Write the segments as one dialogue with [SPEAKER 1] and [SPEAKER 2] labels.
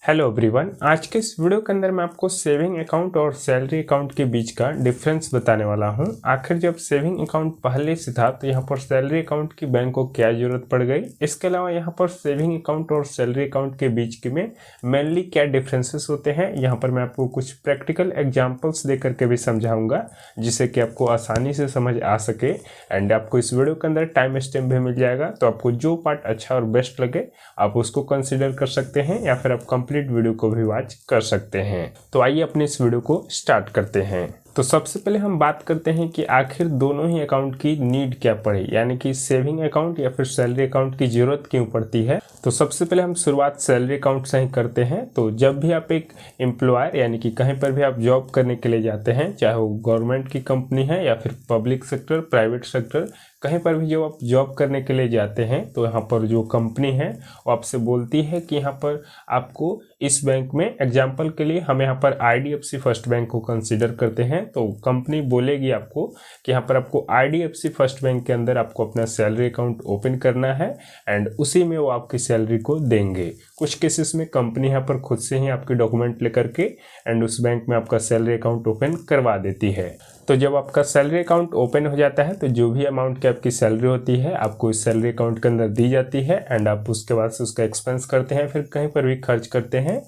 [SPEAKER 1] Hello everyone, आज के इस वीडियो के अंदर मैं आपको सेविंग अकाउंट और सैलरी अकाउंट के बीच का डिफरेंस बताने वाला हूं। आखिर जब सेविंग अकाउंट पहले से था तो यहां पर सैलरी अकाउंट की बैंक को क्या जरूरत पड़ गई। इसके अलावा यहां पर सेविंग अकाउंट और सैलरी अकाउंट के बीच के में मेनली क्या डिफरेंसेस होते हैं, यहां पर मैं आपको कुछ प्रैक्टिकल एग्जाम्पल्स दे करके भी समझाऊंगा जिससे कि आपको आसानी से समझ आ सके। एंड आपको इस वीडियो के अंदर टाइम स्टैम्प भी मिल जाएगा, तो आपको जो पार्ट अच्छा और बेस्ट लगे आप उसको कंसिडर कर सकते हैं या फिर आप कंप्लीट वीडियो को भी वॉच कर सकते हैं। तो आइए अपने इस वीडियो को स्टार्ट करते हैं। तो सबसे पहले हम बात करते हैं कि आखिर दोनों ही अकाउंट की नीड क्या पड़े, यानी कि सेविंग अकाउंट या फिर सैलरी अकाउंट की जरूरत क्यों पड़ती है। तो सबसे पहले हम शुरुआत सैलरी अकाउंट से ही करते हैं। तो जब भी आप एक एम्प्लॉयर यानी कि कहीं पर भी आप जॉब करने के लिए जाते हैं, चाहे वो गवर्नमेंट की कंपनी है या फिर पब्लिक सेक्टर, प्राइवेट सेक्टर, कहीं पर भी जो आप जॉब करने के लिए जाते हैं तो यहाँ पर जो कंपनी है वो आपसे बोलती है कि यहाँ पर आपको इस बैंक में, एग्जाम्पल के लिए हम यहाँ पर IDFC फर्स्ट बैंक को कंसीडर करते हैं, तो कंपनी बोलेगी आपको कि यहाँ पर आपको IDFC फर्स्ट बैंक के अंदर आपको अपना सैलरी अकाउंट ओपन करना है एंड उसी में वो आपकी सैलरी को देंगे। कुछ केसेस में कंपनी यहाँ पर खुद से ही आपके डॉक्यूमेंट लेकर के एंड उस बैंक में आपका सैलरी अकाउंट ओपन करवा देती है। तो जब आपका सैलरी अकाउंट ओपन हो जाता है तो जो भी अमाउंट की आपकी सैलरी होती है आपको इस सैलरी अकाउंट के अंदर दी जाती है एंड आप उसके बाद से उसका एक्सपेंस करते हैं, फिर कहीं पर भी खर्च करते हैं।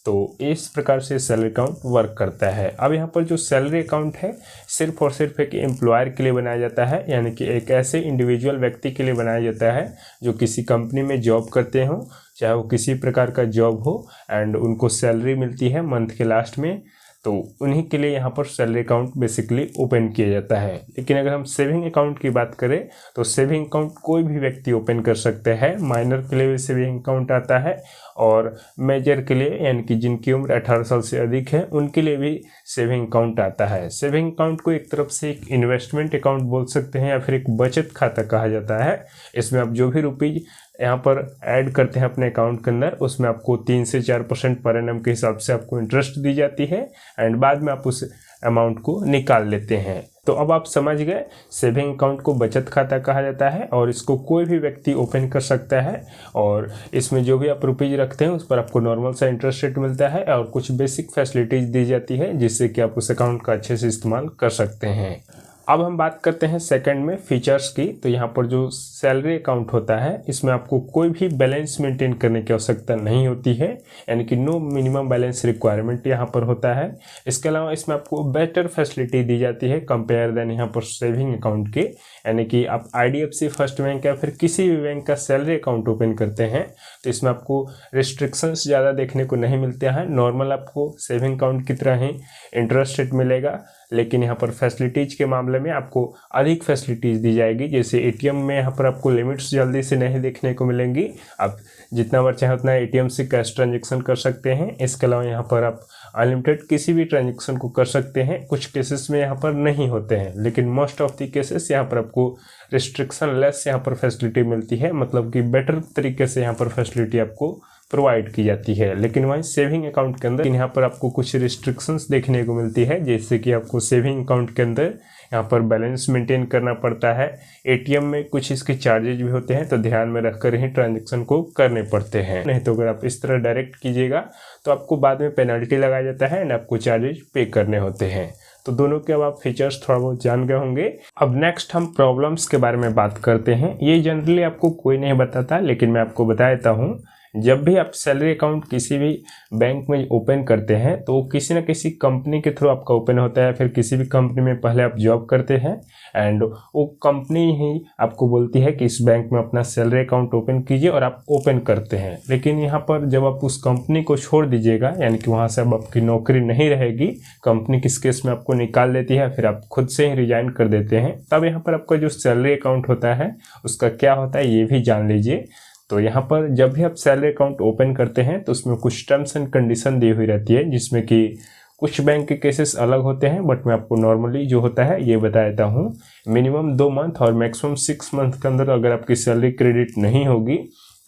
[SPEAKER 1] तो इस प्रकार से सैलरी अकाउंट वर्क करता है। अब यहाँ पर जो सैलरी अकाउंट है सिर्फ और सिर्फ एक एम्प्लॉयर के लिए बनाया जाता है, यानी कि एक ऐसे इंडिविजुअल व्यक्ति के लिए बनाया जाता है जो किसी कंपनी में जॉब करते हो, चाहे वो किसी प्रकार का जॉब हो एंड उनको सैलरी मिलती है मंथ के लास्ट में, तो उन्हीं के लिए यहाँ पर सैलरी अकाउंट बेसिकली ओपन किया जाता है। लेकिन अगर हम सेविंग अकाउंट की बात करें तो सेविंग अकाउंट कोई भी व्यक्ति ओपन कर सकते हैं। माइनर के लिए भी सेविंग अकाउंट आता है और मेजर के लिए, यानी कि जिनकी उम्र 18 साल से अधिक है उनके लिए भी सेविंग अकाउंट आता है। सेविंग अकाउंट को एक तरफ से एक इन्वेस्टमेंट अकाउंट बोल सकते हैं या फिर एक बचत खाता कहा जाता है। इसमें आप जो भी रुपीज यहाँ पर ऐड करते हैं अपने अकाउंट के अंदर उसमें आपको 3 से 4% पर एनम के हिसाब से आपको इंटरेस्ट दी जाती है एंड बाद में आप उस अमाउंट को निकाल लेते हैं। तो अब आप समझ गए, सेविंग अकाउंट को बचत खाता कहा जाता है और इसको कोई भी व्यक्ति ओपन कर सकता है और इसमें जो भी आप रुपीज रखते हैं उस पर आपको नॉर्मल सा इंटरेस्ट रेट मिलता है और कुछ बेसिक फैसिलिटीज दी जाती है जिससे कि आप उस अकाउंट का अच्छे से इस्तेमाल कर सकते हैं। अब हम बात करते हैं सेकंड में फीचर्स की। तो यहाँ पर जो सैलरी अकाउंट होता है इसमें आपको कोई भी बैलेंस मेंटेन करने की आवश्यकता नहीं होती है, यानी कि नो मिनिमम बैलेंस रिक्वायरमेंट यहाँ पर होता है। इसके अलावा इसमें आपको बेटर फैसिलिटी दी जाती है कंपेयर देन यहाँ पर सेविंग अकाउंट के, यानी कि आप IDFC फर्स्ट बैंक या फिर किसी भी बैंक का सैलरी अकाउंट ओपन करते हैं तो इसमें आपको रिस्ट्रिक्शंस ज़्यादा देखने को नहीं मिलते हैं। नॉर्मल आपको सेविंग अकाउंट की तरह ही इंटरेस्ट रेट मिलेगा, लेकिन यहाँ पर फैसिलिटीज़ के मामले में आपको अधिक फैसिलिटीज़ दी जाएगी। जैसे ATM में यहाँ पर आपको लिमिट्स जल्दी से नहीं देखने को मिलेंगी, आप जितना बार चाहे उतना ATM से कैश ट्रांजेक्शन कर सकते हैं। इसके अलावा यहाँ पर आप अनलिमिटेड किसी भी ट्रांजेक्शन को कर सकते हैं। कुछ केसेस में यहाँ पर नहीं होते हैं, लेकिन मोस्ट ऑफ द केसेस यहाँ पर आपको रिस्ट्रिक्शन लेस यहाँ पर फैसिलिटी मिलती है, मतलब कि बेटर तरीके से यहाँ पर फैसिलिटी आपको प्रोवाइड की जाती है। लेकिन वहीं सेविंग अकाउंट के अंदर यहाँ पर आपको कुछ रिस्ट्रिक्शंस देखने को मिलती है, जैसे कि आपको सेविंग अकाउंट के अंदर यहाँ पर बैलेंस मेंटेन करना पड़ता है। ATM में कुछ इसके चार्जेज भी होते हैं, तो ध्यान में रखकर ही ट्रांजेक्शन को करने पड़ते हैं, नहीं तो अगर आप इस तरह डायरेक्ट कीजिएगा तो आपको बाद में पेनल्टी लगाया जाता है एंड आपको चार्जेज पे करने होते हैं। तो दोनों के अब आप फीचर्स थोड़ा बहुत जान गए होंगे। अब नेक्स्ट हम प्रॉब्लम्स के बारे में बात करते हैं। ये जनरली आपको कोई नहीं बताता, लेकिन मैं आपको बता देता हूँ। जब भी आप सैलरी अकाउंट किसी भी बैंक में ओपन करते हैं तो किसी न किसी कंपनी के थ्रू आपका ओपन होता है, फिर किसी भी कंपनी में पहले आप जॉब करते हैं एंड वो कंपनी ही आपको बोलती है कि इस बैंक में अपना सैलरी अकाउंट ओपन कीजिए और आप ओपन करते हैं। लेकिन यहाँ पर जब आप उस कंपनी को छोड़ दीजिएगा, यानी कि वहाँ से अब आपकी नौकरी नहीं रहेगी, कंपनी किस केस में आपको निकाल देती है, फिर आप खुद से ही रिजाइन कर देते हैं, तब यहाँ पर आपका जो सैलरी अकाउंट होता है उसका क्या होता है ये भी जान लीजिए। तो यहाँ पर जब भी आप सैलरी अकाउंट ओपन करते हैं तो उसमें कुछ टर्म्स एंड कंडीशन दी हुई रहती है, जिसमें कि कुछ बैंक के केसेस अलग होते हैं, बट मैं आपको नॉर्मली जो होता है ये बता देता हूँ। मिनिमम 2 मंथ और मैक्सिमम 6 मंथ के अंदर अगर आपकी सैलरी क्रेडिट नहीं होगी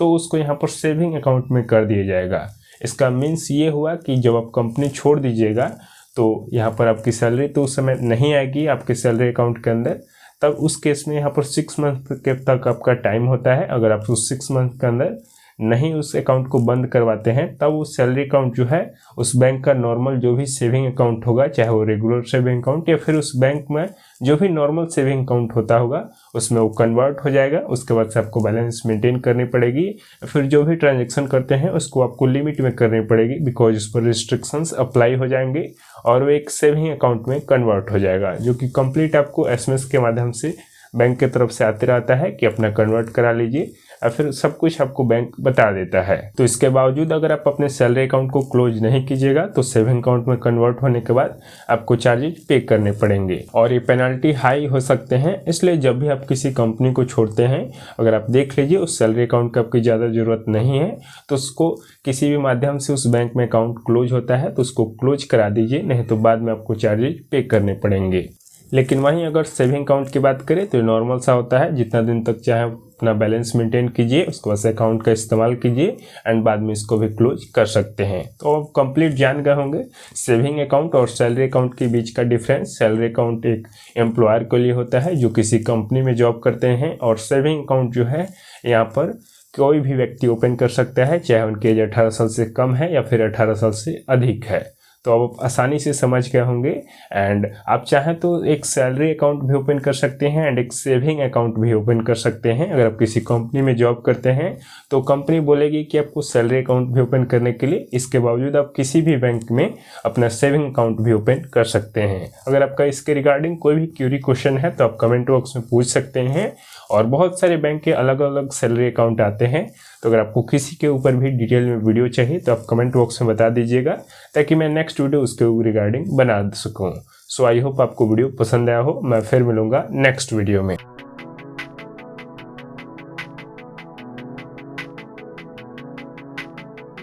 [SPEAKER 1] तो उसको यहाँ पर सेविंग अकाउंट में कर दिया जाएगा। इसका मीन्स ये हुआ कि जब आप कंपनी छोड़ दीजिएगा तो यहाँ पर आपकी सैलरी तो उस समय नहीं आएगी आपके सैलरी अकाउंट के अंदर, तब उस केस में यहाँ पर 6 मंथ के तक आपका टाइम होता है। अगर आप उस 6 मंथ के अंदर नहीं उस अकाउंट को बंद करवाते हैं तब वो सैलरी अकाउंट जो है उस बैंक का नॉर्मल जो भी सेविंग अकाउंट होगा, चाहे वो रेगुलर सेविंग अकाउंट या फिर उस बैंक में जो भी नॉर्मल सेविंग अकाउंट होता होगा उसमें वो कन्वर्ट हो जाएगा। उसके बाद से आपको बैलेंस मेंटेन करनी पड़ेगी, फिर जो भी ट्रांजैक्शन करते हैं उसको आपको लिमिट में करनी पड़ेगी, बिकॉज उस पर रिस्ट्रिक्शंस अप्लाई हो जाएंगे और वो एक सेविंग अकाउंट में कन्वर्ट हो जाएगा, जो कि कंप्लीट आपको एसएमएस के माध्यम से बैंक की तरफ से आते रहता है कि अपना कन्वर्ट करा लीजिए, और फिर सब कुछ आपको बैंक बता देता है। तो इसके बावजूद अगर आप अपने सैलरी अकाउंट को क्लोज नहीं कीजिएगा तो सेविंग अकाउंट में कन्वर्ट होने के बाद आपको चार्जेज पे करने पड़ेंगे और ये पेनल्टी हाई हो सकते हैं। इसलिए जब भी आप किसी कंपनी को छोड़ते हैं, अगर आप देख लीजिए उस सैलरी अकाउंट की आपकी ज़्यादा ज़रूरत नहीं है तो उसको किसी भी माध्यम से उस बैंक में अकाउंट क्लोज होता है तो उसको क्लोज करा दीजिए, नहीं तो बाद में आपको चार्जेज पे करने पड़ेंगे। लेकिन वहीं अगर सेविंग अकाउंट की बात करें तो नॉर्मल सा होता है, जितना दिन तक चाहे अपना बैलेंस मेंटेन कीजिए, उसके बाद से अकाउंट का इस्तेमाल कीजिए एंड बाद में इसको भी क्लोज कर सकते हैं। तो अब कंप्लीट जान गए होंगे सेविंग अकाउंट और सैलरी अकाउंट के बीच का डिफरेंस। सैलरी अकाउंट एक एम्प्लॉयर के लिए होता है जो किसी कंपनी में जॉब करते हैं, और सेविंग अकाउंट जो है यहाँ पर कोई भी व्यक्ति ओपन कर सकता है, चाहे उनकी एज 18 साल से कम है या फिर 18 साल से अधिक है। तो अब आप आसानी से समझ गए होंगे। एंड आप चाहें तो एक सैलरी अकाउंट भी ओपन कर सकते हैं एंड एक सेविंग अकाउंट भी ओपन कर सकते हैं। अगर आप किसी कंपनी में जॉब करते हैं तो कंपनी बोलेगी कि आपको सैलरी अकाउंट भी ओपन करने के लिए, इसके बावजूद आप किसी भी बैंक में अपना सेविंग अकाउंट भी ओपन कर सकते हैं। अगर आपका इसके रिगार्डिंग कोई भी क्यूरी क्वेश्चन है तो आप कमेंट बॉक्स में पूछ सकते हैं, और बहुत सारे बैंक के अलग अलग सैलरी अकाउंट आते हैं। तो अगर आपको किसी के ऊपर भी डिटेल में वीडियो चाहिए तो आप कमेंट बॉक्स में बता दीजिएगा, ताकि मैं नेक्स्ट वीडियो उसके रिगार्डिंग बना सकूं। सो आई होप आपको वीडियो पसंद आया हो। मैं फिर मिलूंगा नेक्स्ट वीडियो में।